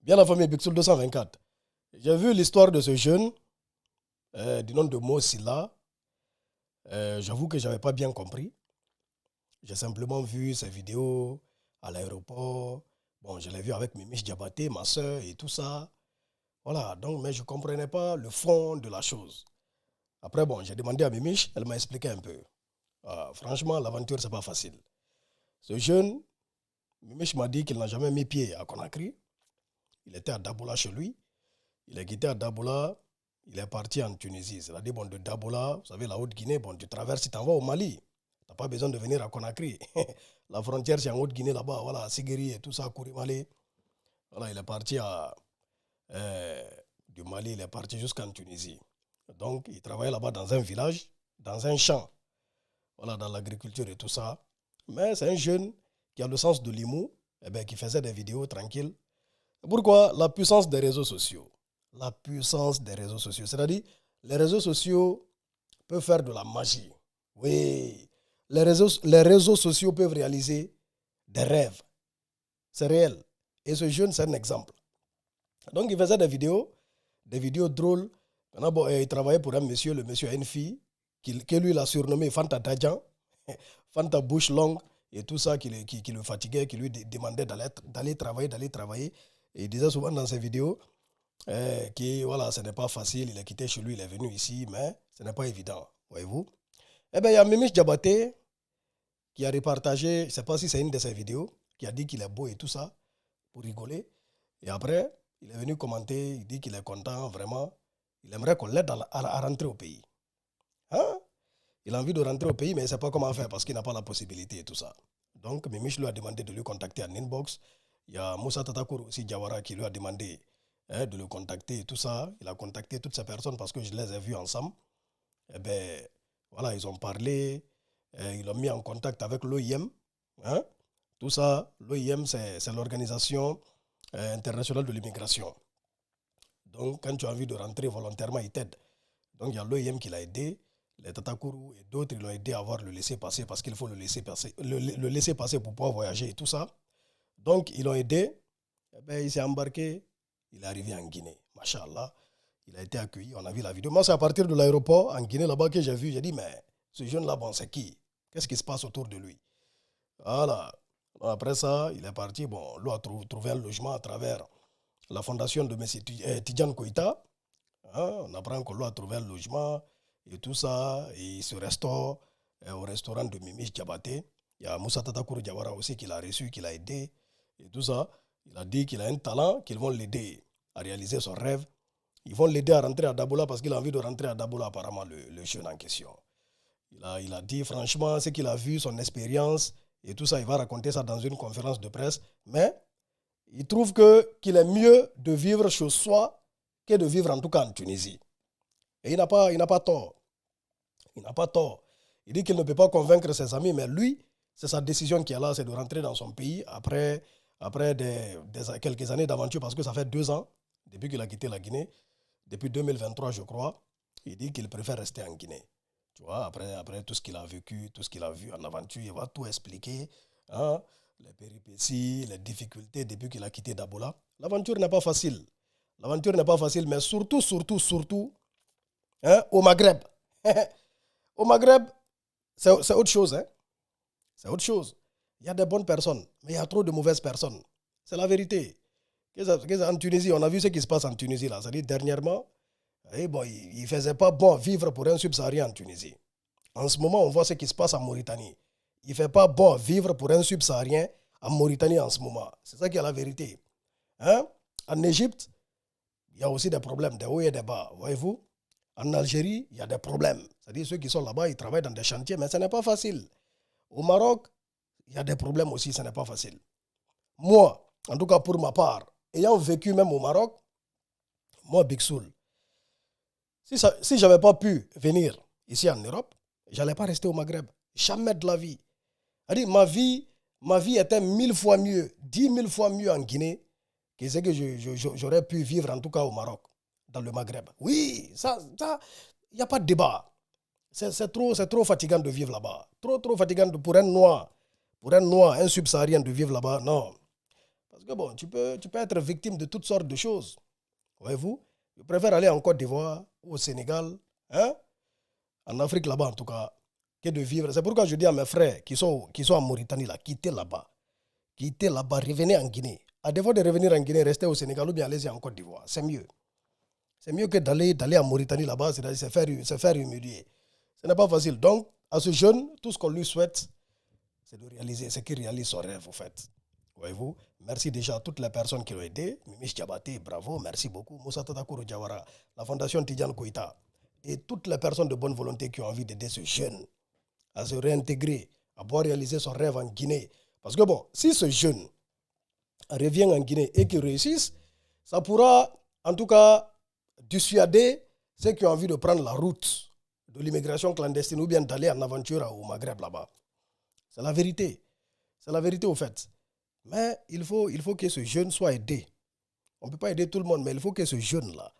Bien la famille Bixul 224. J'ai vu l'histoire de ce jeune du nom de Mo Silla. J'avoue que je n'avais pas bien compris. J'ai simplement vu ses vidéos à l'aéroport. Bon, je l'ai vu avec Mimiche Diabaté, ma soeur et tout ça. Voilà, donc, mais je ne comprenais pas le fond de la chose. Après, bon, j'ai demandé à Mimiche, elle m'a expliqué un peu. Franchement, l'aventure, ce n'est pas facile. Ce jeune, Mimiche m'a dit qu'il n'a jamais mis pied à Conakry. Il était à Daboula chez lui. Il est quitté à Daboula, il est parti en Tunisie. C'est-à-dire, bon, de Daboula, vous savez, la Haute-Guinée, bon, tu traverses, tu t'en vas au Mali. Tu n'as pas besoin de venir à Conakry. La frontière, c'est en Haute-Guinée là-bas, voilà, Sigiri et tout ça, Kourimali. Voilà, il est parti du Mali, il est parti jusqu'en Tunisie. Donc, il travaillait là-bas dans un village, dans un champ, voilà, dans l'agriculture et tout ça. Mais c'est un jeune qui a le sens de l'humour, qui faisait des vidéos tranquilles. Pourquoi? La puissance des réseaux sociaux. La puissance des réseaux sociaux. C'est-à-dire, les réseaux sociaux peuvent faire de la magie. Oui, les réseaux sociaux peuvent réaliser des rêves. C'est réel. Et ce jeune, c'est un exemple. Donc, il faisait des vidéos drôles. Maintenant, bon, il travaillait pour un monsieur, le monsieur a une fille, que lui, il a surnommé Fanta Dajan, Fanta bouche longue, et tout ça qui le fatiguait, qui lui demandait d'aller travailler. Et il disait souvent dans ses vidéos, voilà, ce n'est pas facile, il est quitté chez lui, il est venu ici, mais ce n'est pas évident, voyez-vous. Eh bien, il y a Mimiche Diabaté qui a repartagé, je ne sais pas si c'est une de ses vidéos, qui a dit qu'il est beau et tout ça, pour rigoler. Et après, il est venu commenter, il dit qu'il est content, vraiment. Il aimerait qu'on l'aide à rentrer au pays. Hein? Il a envie de rentrer au pays, mais il ne sait pas comment faire parce qu'il n'a pas la possibilité et tout ça. Donc, Mimiche lui a demandé de lui contacter en inbox. Il y a Moussa Tatakour aussi, Diawara, qui lui a demandé de le contacter et tout ça. Il a contacté toutes ces personnes parce que je les ai vues ensemble. Eh bien, voilà, ils ont parlé. Ils l'ont mis en contact avec l'OIM. Hein? Tout ça, l'OIM, c'est l'Organisation internationale de l'immigration. Donc, quand tu as envie de rentrer volontairement, ils t'aident. Donc, il y a l'OIM qui l'a aidé, les Tatakourou et d'autres, ils l'ont aidé à avoir le laisser-passer parce qu'il faut le laisser passer, le laisser passer pour pouvoir voyager et tout ça. Donc, ils l'ont aidé. Eh bien, il s'est embarqué. Il est arrivé en Guinée. Machallah. Il a été accueilli. On a vu la vidéo. Moi, c'est à partir de l'aéroport en Guinée, là-bas, que j'ai vu. J'ai dit, mais ce jeune-là, bon, c'est qui? Qu'est-ce qui se passe autour de lui? Voilà. Après ça, il est parti. Bon, lui a trouvé un logement à travers la fondation de M. Tidjane Koïta. Hein, on apprend qu'on lui a trouvé un logement et tout ça. Et il se restaure au restaurant de Mimiche Diabaté. Il y a Moussa Tatakour Diawara aussi qui l'a reçu, qui l'a aidé et tout ça. Il a dit qu'il a un talent, qu'ils vont l'aider à réaliser son rêve. Ils vont l'aider à rentrer à Daboula parce qu'il a envie de rentrer à Daboula, apparemment, le jeune en question. Il a dit franchement ce qu'il a vu, son expérience et tout ça. Il va raconter ça dans une conférence de presse. Mais il trouve qu'il est mieux de vivre chez soi que de vivre en tout cas en Tunisie. Et il n'a pas tort. Il n'a pas tort. Il dit qu'il ne peut pas convaincre ses amis, mais lui, c'est sa décision qui est là, c'est de rentrer dans son pays après quelques années d'aventure, parce que ça fait 2 ans depuis qu'il a quitté la Guinée, depuis 2023 je crois. Il dit qu'il préfère rester en Guinée. Tu vois, après tout ce qu'il a vécu, tout ce qu'il a vu en aventure, il va tout expliquer. Hein, les péripéties, les difficultés depuis qu'il a quitté Daboula. L'aventure n'est pas facile. L'aventure n'est pas facile, mais surtout, hein, au Maghreb. Au Maghreb, c'est autre chose. Hein. C'est autre chose. Il y a des bonnes personnes, mais il y a trop de mauvaises personnes. C'est la vérité. En Tunisie, on a vu ce qui se passe en Tunisie là. C'est-à-dire dernièrement, bon, il ne faisait pas bon vivre pour un subsaharien en Tunisie. En ce moment, on voit ce qui se passe en Mauritanie. Il ne fait pas bon vivre pour un subsaharien en Mauritanie en ce moment. C'est ça qui est la vérité. Hein? En Égypte, il y a aussi des problèmes, des hauts et des bas. Voyez-vous? En Algérie, il y a des problèmes. C'est-à-dire ceux qui sont là-bas, ils travaillent dans des chantiers, mais ce n'est pas facile. Au Maroc, il y a des problèmes aussi, ce n'est pas facile. Moi, en tout cas pour ma part, ayant vécu même au Maroc, moi, Big Soul, si je n'avais pas pu venir ici en Europe, je n'allais pas rester au Maghreb. Jamais de la vie. C'est-à-dire, ma vie était 1000 fois mieux, 10 000 fois mieux en Guinée que ce que j'aurais pu vivre en tout cas au Maroc, dans le Maghreb. Oui, ça, il n'y a pas de débat. C'est trop fatigant de vivre là-bas. Trop fatigant pour un noir, un subsaharien de vivre là-bas. Non. Parce que bon, tu peux être victime de toutes sortes de choses. Voyez-vous? Je préfère aller en Côte d'Ivoire ou au Sénégal, hein, en Afrique là-bas en tout cas, que de vivre. C'est pourquoi je dis à mes frères qui sont en Mauritanie, là, quittez là-bas. Quittez là-bas, revenez en Guinée. À défaut de revenir en Guinée, restez au Sénégal ou bien allez-y en Côte d'Ivoire. C'est mieux. C'est mieux que d'aller en Mauritanie là-bas, c'est-à-dire se faire humilier. Ce n'est pas facile. Donc, à ce jeune, tout ce qu'on lui souhaite, c'est de réaliser, c'est qu'il réalise son rêve, au fait. Voyez-vous? Merci déjà à toutes les personnes qui l'ont aidé. Mimiche Diabaté, bravo, merci beaucoup. Moussa Tatakourou Diawara, la Fondation Tidjane Koïta, et toutes les personnes de bonne volonté qui ont envie d'aider ce jeune à se réintégrer, à pouvoir réaliser son rêve en Guinée. Parce que bon, si ce jeune revient en Guinée et qu'il réussisse, ça pourra en tout cas dissuader ceux qui ont envie de prendre la route de l'immigration clandestine ou bien d'aller en aventure au Maghreb là-bas. C'est la vérité. C'est la vérité au fait. Mais il faut que ce jeune soit aidé. On ne peut pas aider tout le monde, mais il faut que ce jeune-là,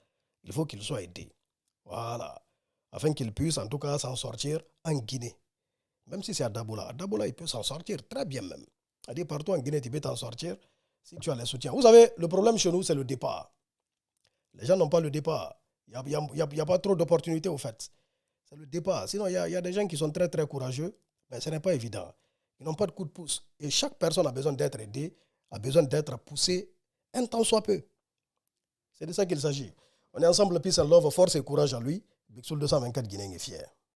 il faut qu'il soit aidé. Voilà. Afin qu'il puisse en tout cas s'en sortir en Guinée. Même si c'est à Dabola. À Dabola, il peut s'en sortir très bien même. C'est-à-dire partout en Guinée, tu peux t'en sortir si tu as les soutiens. Vous savez, le problème chez nous, c'est le départ. Les gens n'ont pas le départ. Il n'y a pas trop d'opportunités au fait. C'est le départ. Sinon, il y a des gens qui sont très très courageux, mais ce n'est pas évident. Ils n'ont pas de coup de pouce. Et chaque personne a besoin d'être aidée, a besoin d'être poussée un temps soit peu. C'est de ça qu'il s'agit. On est ensemble, peace and love, force et courage à lui. Bixoul 224 Guinéen est fier.